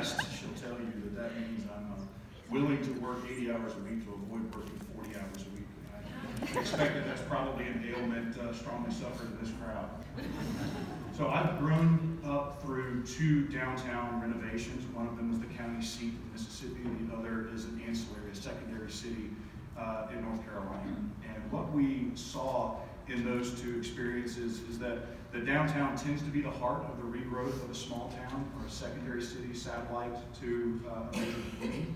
best, she'll tell you that that means I'm willing to work 80 hours a week to avoid working 40 hours a week. I expect that that's probably an ailment strongly suffered in this crowd. So I've grown up through 2 downtown renovations. One of them was the county seat in Mississippi, and the other is an ancillary, a secondary city in North Carolina. And what we saw in those 2 experiences is that the downtown tends to be the heart of the regrowth of a small town or a secondary city satellite to a major community.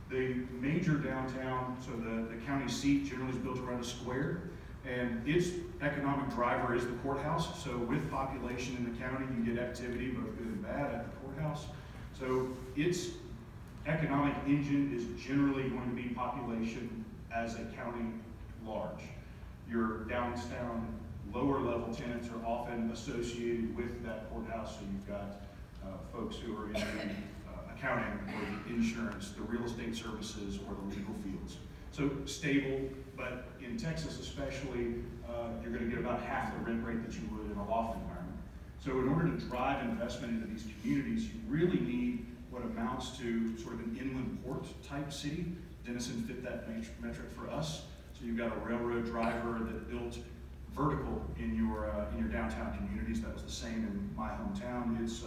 The major downtown, so the county seat generally is built around a square, and its economic driver is the courthouse. So with population in the county, you get activity, both good and bad, at the courthouse. So its economic engine is generally going to be population as a county large. Your downtown lower level tenants are often associated with that courthouse. So you've got folks who are in the accounting or the insurance, the real estate services, or the legal fields. So stable, but in Texas especially, you're going to get about half the rent rate that you would in a loft environment. So in order to drive investment into these communities, you really need what amounts to sort of an inland port type city. Denison fit that metric for us. So you've got a railroad driver that built vertical in your downtown communities. That was the same in my hometown. Its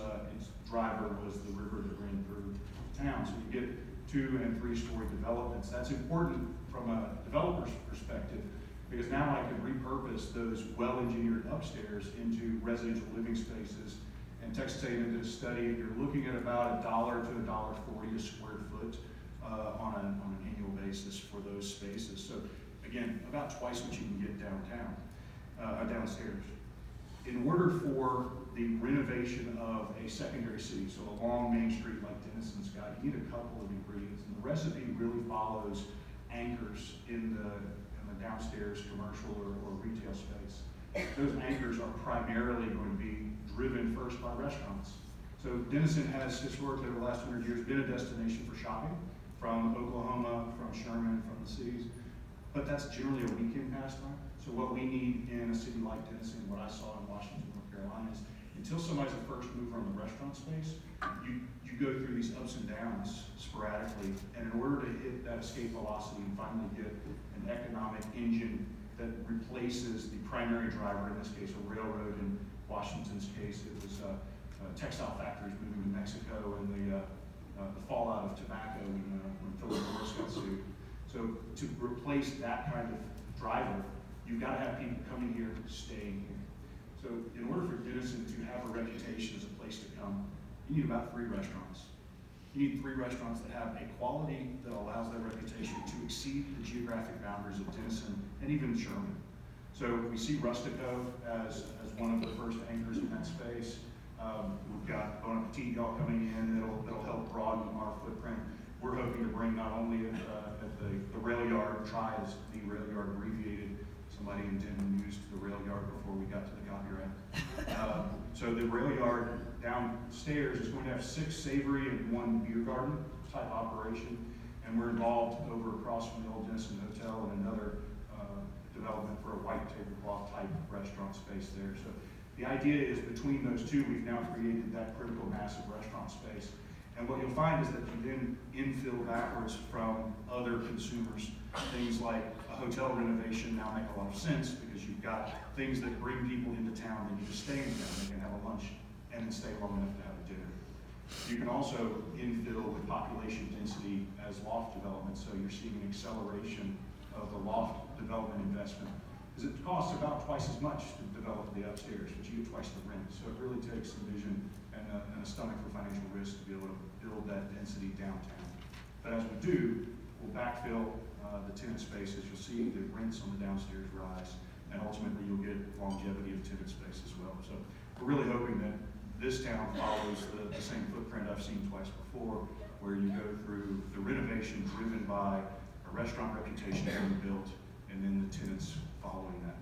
driver was the river that ran through town. So you get 2- and 3-story developments. That's important from a developer's perspective, because now I can repurpose those well-engineered upstairs into residential living spaces. And Texas A&M did a study, and you're looking at about $1 to $1.40 a square foot on an annual basis for those spaces. So again, about twice what you can get downtown, downstairs. In order for the renovation of a secondary city, so a long Main Street like Denison's got, you need a couple of ingredients. And the recipe really follows anchors in the downstairs commercial or retail space. Those anchors are primarily going to be driven first by restaurants. So Denison has historically over the last 100 years been a destination for shopping from Oklahoma, from Sherman, from the cities, but that's generally a weekend pastime. So what we need in a city like Denison, what I saw in Washington, North Carolina, is until somebody's a first mover in the restaurant space, you go through these ups and downs sporadically, and in order to hit that escape velocity and finally get an economic engine that replaces the primary driver, in this case a railroad, in Washington's case it was textile factories moving to Mexico, and the fallout of tobacco when Philip Morris got sued. So to replace that kind of driver, you've got to have people coming here, staying here. So in order for Denison to have a reputation as a place to come, you need about 3 restaurants. You need 3 restaurants that have a quality that allows their reputation to exceed the geographic boundaries of Denison and even Sherman. So we see Rustico as one of the first anchors in that space. We've got Bon Appetit y'all coming in that'll help broaden our footprint. We're hoping to bring not only at the RailYard, TRYi is the RailYard abbreviated. Somebody in Denton used the RailYard before we got to the copyright. So the RailYard downstairs is going to have 6 savory and 1 beer garden type operation, and we're involved over across from the old Denison Hotel and another development for a white tablecloth type restaurant space there. So the idea is between those 2, we've now created that critical mass of restaurant space. And what you'll find is that you then infill backwards from other consumers. Things like a hotel renovation now make a lot of sense because you've got things that bring people into town. They need to stay in town. They can have a lunch and then stay long enough to have a dinner. You can also infill with population density as loft development. So you're seeing an acceleration of the loft development investment. Because it costs about twice as much to develop the upstairs, but you get twice the rent. So it really takes some vision and a stomach for financial risk to be able to build that density downtown. But as we do, we'll backfill the tenant spaces. You'll see the rents on the downstairs rise, and ultimately you'll get longevity of tenant space as well. So we're really hoping that this town follows the same footprint I've seen twice before, where you go through the renovation driven by a restaurant reputation being built, and then the tenants following that.